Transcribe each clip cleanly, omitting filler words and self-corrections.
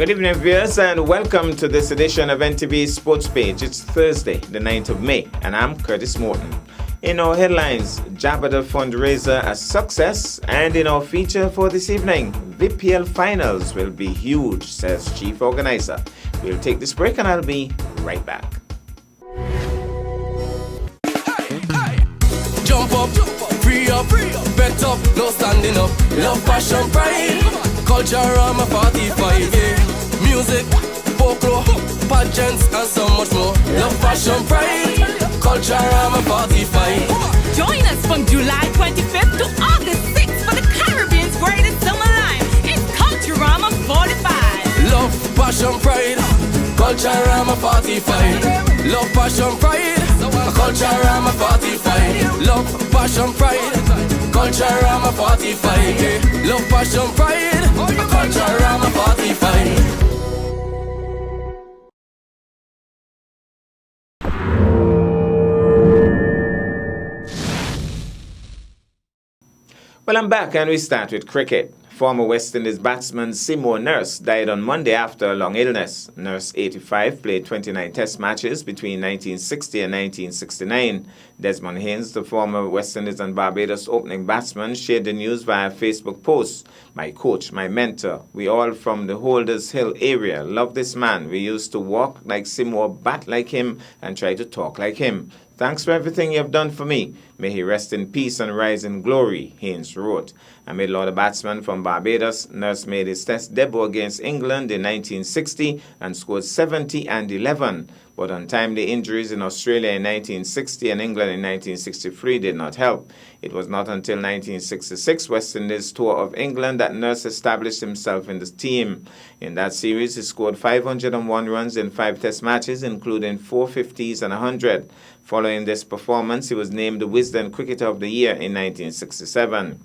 Good evening, viewers, and welcome to this edition of NTV Sports Page. It's Thursday, the 9th of May, and I'm Curtis Morton. In our headlines, Jabada fundraiser a success, and in our feature for this evening, VPL finals will be huge, says chief organizer. We'll take this break and I'll be right back. Jump up, free up, bet up, no standing up. Love, passion, pride, culture, I'm a 45, yeah. Music, folklore, pageants, and so much more. Love, passion, pride, culture, I'm a 45. Join us from July 25th to August 6th for the Caribbean's greatest summer line. It's Culturama 45. Love, passion, pride, culturama 45. Love, passion, pride, culturama 45. Love, passion, pride, culturama 45. Yeah. Love, passion, pride, culturama 45. Well, I'm back and we start with cricket. Former West Indies batsman Seymour Nurse died on Monday after a long illness. Nurse, 85, played 29 test matches between 1960 and 1969. Desmond Haynes, the former West Indies and Barbados opening batsman, shared the news via Facebook post. My coach, my mentor, we all from the Holders Hill area love this man. We used to walk like Seymour, bat like him, and try to talk like him. Thanks for everything you have done for me. May he rest in peace and rise in glory, Haynes wrote. A middle-order batsman from Barbados, Nurse made his test debut against England in 1960 and scored 70 and 11. But untimely injuries in Australia in 1960 and England in 1963 did not help. It was not until 1966 West Indies tour of England that Nurse established himself in the team. In that series, he scored 501 runs in 5 test matches, including 4 50s and 100. Following this performance, he was named the Wisden Cricketer of the Year in 1967.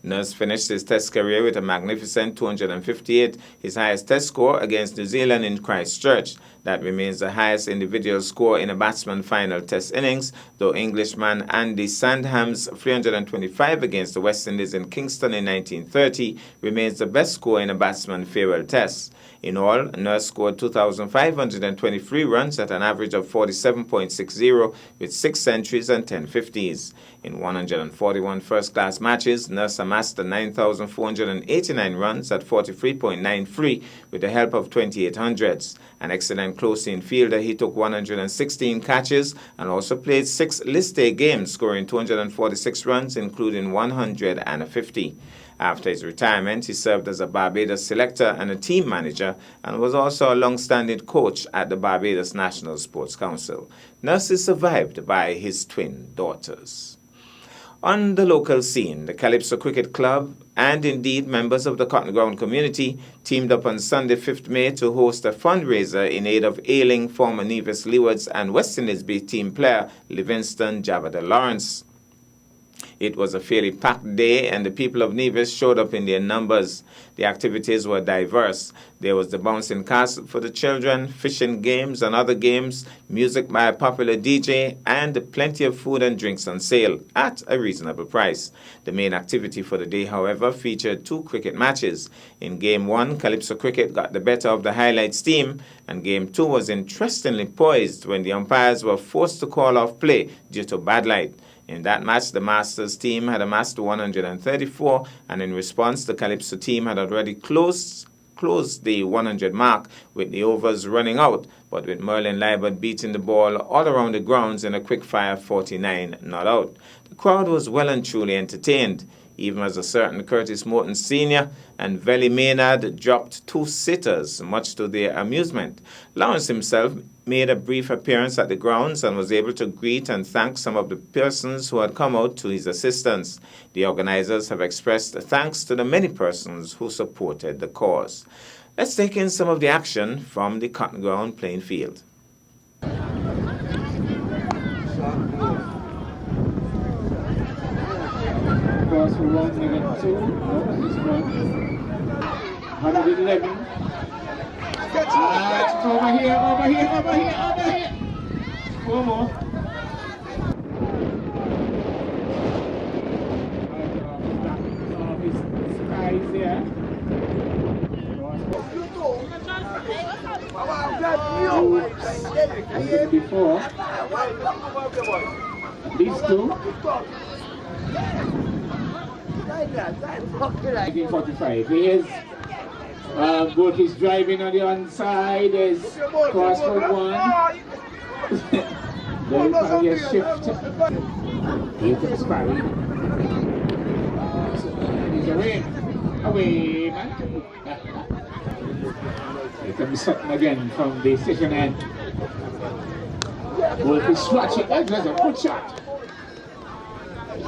Nurse finished his test career with a magnificent 258, his highest test score against New Zealand in Christchurch. That remains the highest individual score in a batsman final test innings, though Englishman Andy Sandham's 325 against the West Indies in Kingston in 1930 remains the best score in a batsman farewell test. In all, Nurse scored 2,523 runs at an average of 47.60 with 6 centuries and 10 50s. In 141 first-class matches, Nurse amassed 9,489 runs at 43.93 with the help of 2800s. An excellent close-in fielder, he took 116 catches and also played 6 list day games, scoring 246 runs, including 150. After his retirement, he served as a Barbados selector and a team manager and was also a long-standing coach at the Barbados National Sports Council. Nurse is survived by his twin daughters. On the local scene, the Calypso Cricket Club and indeed members of the Cotton Ground community teamed up on Sunday 5th May to host a fundraiser in aid of ailing former Nevis Leewards and West Indies B team player Livingston Javada Lawrence. It was a fairly packed day and the people of Nevis showed up in their numbers. The activities were diverse. There was the bouncing castle for the children, fishing games and other games, music by a popular DJ, and plenty of food and drinks on sale at a reasonable price. The main activity for the day, however, featured 2 cricket matches. In Game 1, Calypso Cricket got the better of the Highlights team, and Game 2 was interestingly poised when the umpires were forced to call off play due to bad light. In that match, the Masters team had amassed 134, and in response, the Calypso team had already closed the 100 mark with the overs running out, but with Merlin Liebert beating the ball all around the grounds in a quick-fire 49 not out. The crowd was well and truly entertained, even as a certain Curtis Morton Sr. and Veli Maynard dropped 2 sitters, much to their amusement. Lawrence himself made a brief appearance at the grounds and was able to greet and thank some of the persons who had come out to his assistance. The organizers have expressed thanks to the many persons who supported the cause. Let's take in some of the action from the Cotton Ground playing field. Cross for 1, negative 2. No, it's 111. Over here. 4 more. His skies there. And before, these two. 1945. Here's both is driving on the onside. There's crossword one. There is probably a shift. Here comes Barry. He's away, man. Here comes Sutton again from the session end. Wolf is swatching. That's a good shot.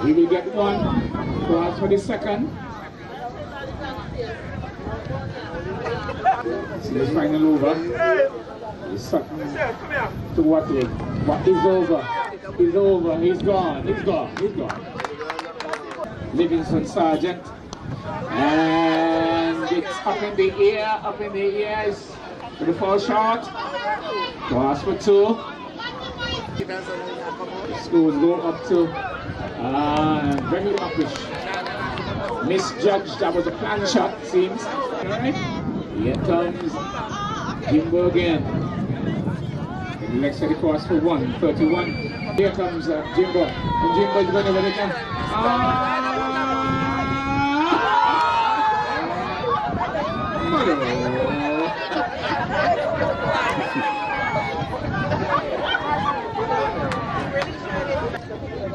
He will get one. Cross for the second. See his final over. He's Sutton to Watley. What is over? He's over. He's gone. He's gone. He's gone. Livingston Sargent. And it's up in the air. Up in the air for the foul shot. Cross for two. The scores go up to very upish. Misjudged. That was a planned shot, seems. Alright. Here comes Jimbo again. The next set cross for 1:31. Here comes Jimbo. And Jimbo is going to win it now.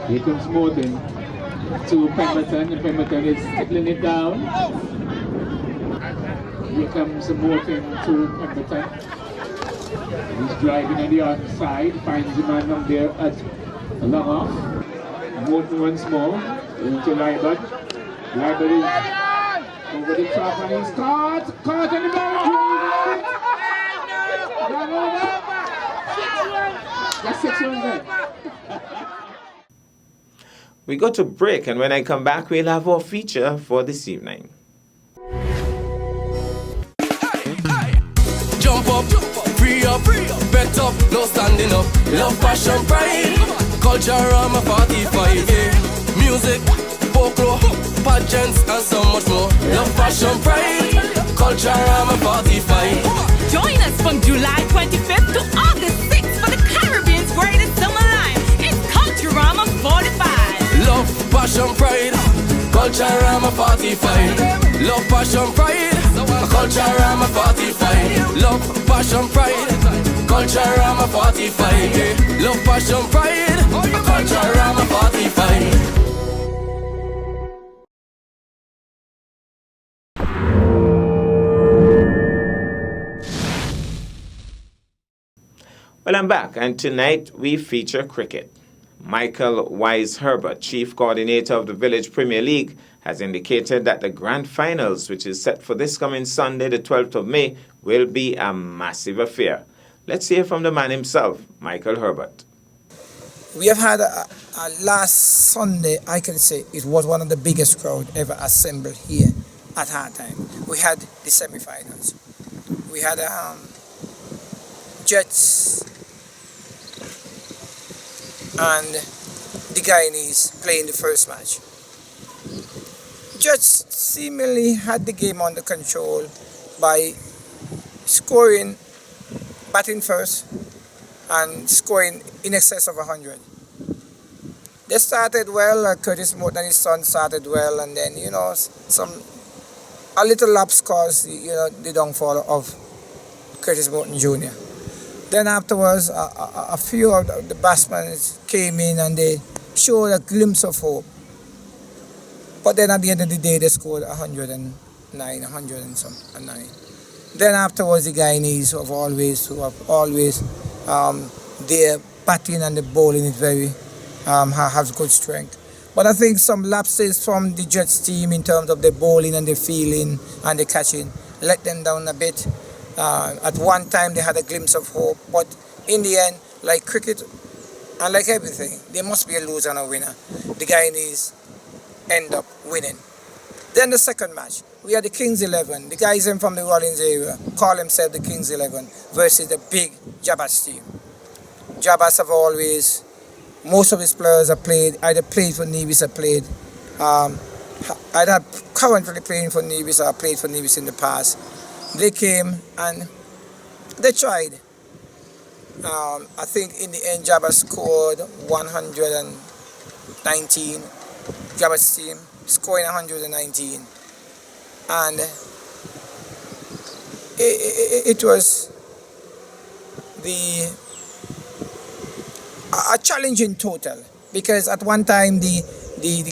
Here comes Morton to Pemberton, and Pemberton is tickling it down. Here comes Morton to Pemberton. He's driving on the outside, finds the man up there at long off. Morton once more into Liebert. Liebert is over the top and he's caught on the boundary. That's 6-1 there. We go to break, and when I come back, we'll have our feature for this evening. Jump up, free up, bet up, no standing up. Love, passion, pride, culture, I'm a 45, yeah. Music, folklore, pageants, and so much more. Love, passion, pride, culture, I'm a 45. Join us from July 25th to August 6th for the Caribbean's greatest summer line. It's Culturama 45. Love, passion, pride, culture, I'm a 45. Love, passion, pride, culture, I'm a 45. Love, passion, pride, culture, I'm a 45. Yeah. Love, passion, pride, culture, I'm a 45. Well, I'm back, and tonight we feature cricket. Michael Wise Herbert, Chief Coordinator of the Village Premier League, has indicated that the Grand Finals, which is set for this coming Sunday, the 12th of May, will be a massive affair. Let's hear from the man himself, Michael Herbert. We have had a last Sunday, I can say, it was one of the biggest crowd ever assembled here at halftime. We had the semi-finals. We had Jets and the Guyanese playing the first match. Jets seemingly had the game under control by batting first and scoring in excess of 100. They started well, Curtis Morton and his son started well, and then, a little lapse caused, the downfall of Curtis Morton Jr. Then afterwards, a few of the batsmen came in and they showed a glimpse of hope. But then at the end of the day, they scored 109. Then afterwards, the Guyanese who have always their batting and the bowling is very has good strength. But I think some lapses from the Jets team in terms of the bowling and the fielding and the catching let them down a bit. At one time they had a glimpse of hope, but in the end, like cricket and like everything, there must be a loser and a winner. The Guyanese end up winning. Then the second match, we had the Kings 11. The guys in from the Rollins area call themselves the Kings 11 versus the big Jabas team. Jabas have always, most of his players have either played for Nevis or played, either currently playing for Nevis or played for Nevis in the past. They came and they tried. I think in the end Jabba scored 119. Jabba's team scoring 119, and it was a challenging total, because at one time the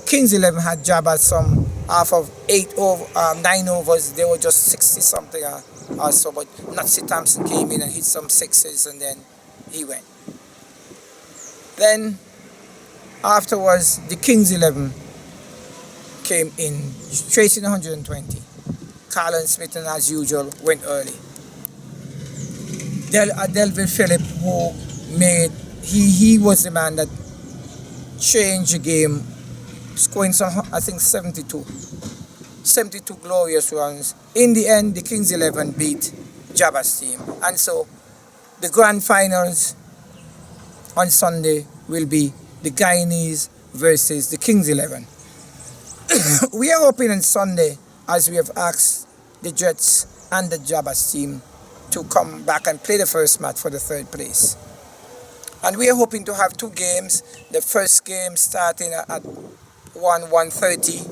Kings 11 had Jabba some half of 9 overs. They were just 60 something or so, but Natsy Thompson came in and hit some sixes, and then he went. Then afterwards the Kings 11 came in chasing 120. Carlin Smith, as usual, went early. Delvin Phillip, who made, he was the man that changed the game, scoring some, I think 72 glorious runs. In the end, the Kings 11 beat Jabba's team, and so the grand finals on Sunday will be the Guyanese versus the Kings 11. We are hoping on Sunday, as we have asked the Jets and the Jabba's team to come back and play the first match for the third place. And we are hoping to have 2 games. The first game starting at 1:30,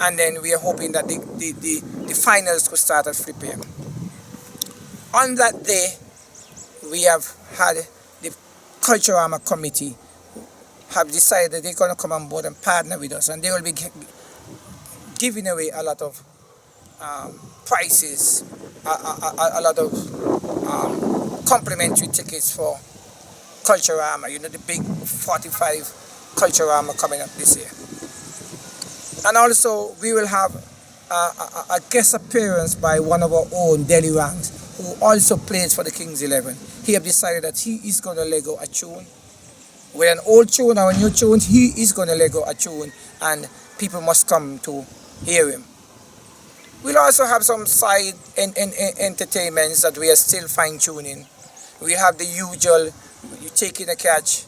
and then we are hoping that the finals could start at 3 p.m. On that day, we have had the Culturama committee have decided that they're going to come on board and partner with us, and they will be giving away a lot of prizes, a lot of complimentary tickets for Culturama, you know, the big 45 Culturama coming up this year. And also we will have a guest appearance by one of our own, Delhi Ranks, who also plays for the Kings 11. He have decided that he is going to Lego a tune. With an old tune or a new tune, he is going to Lego a tune, and people must come to hear him. We'll also have some side entertainments that we are still fine-tuning. We have the usual, you take in a catch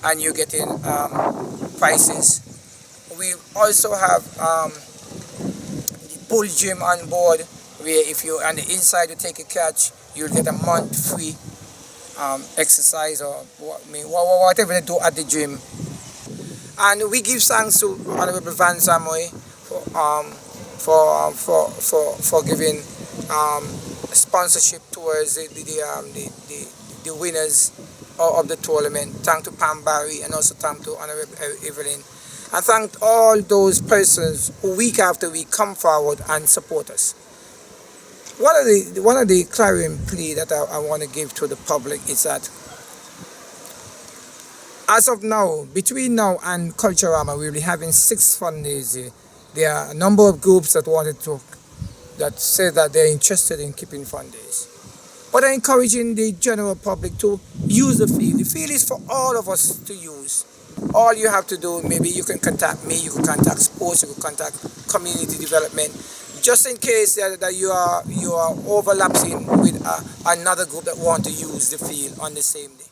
and you're getting prizes. We also have the bull gym on board, where if you're on the inside you take a catch, you'll get a month free exercise or whatever they do at the gym. And we give thanks to Honorable Van Samoy for giving sponsorship towards the winners of the tournament. Thank to Pam Barry, and also thank to Honorable Evelyn. And thank all those persons who week after week come forward and support us. One of the clarion plea that I want to give to the public is that as of now, between now and Culturama, we'll be having 6 fun days here. There are a number of groups that say that they're interested in keeping fun days. But I'm encouraging the general public to use the field. The field is for all of us to use. All you have to do, maybe you can contact me, you can contact sports, you can contact community development, just in case that you are overlapping with another group that want to use the field on the same day.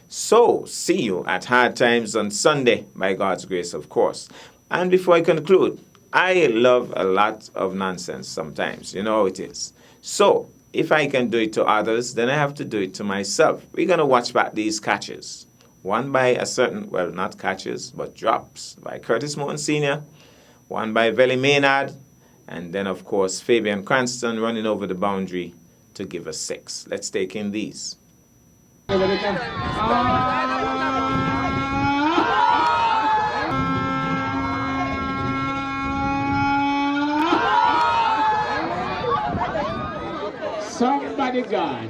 So, see you at Hard Times on Sunday, by God's grace, of course. And before I conclude, I love a lot of nonsense sometimes. You know how it is. So, if I can do it to others, then I have to do it to myself. We're going to watch back these catches. One by a certain, well, not catches, but drops by Curtis Morton Sr., one by Veli Maynard, and then, of course, Fabian Cranston running over the boundary to give us 6. Let's take in these. Somebody gone.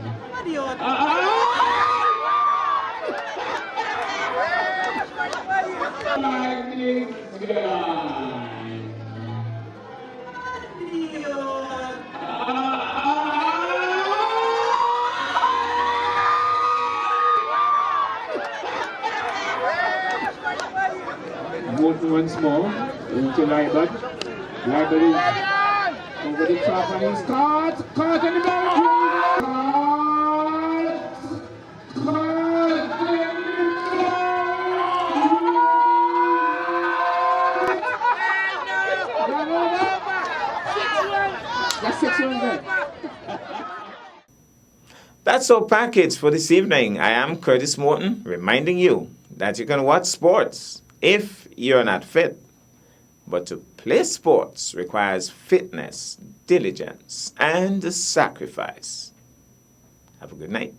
Moving once more into Liebert. Liebert is over the top and he's caught in the boundary. That's our package for this evening. I am Curtis Morton, reminding you that you can watch sports if you're not fit. But to play sports requires fitness, diligence, and sacrifice. Have a good night.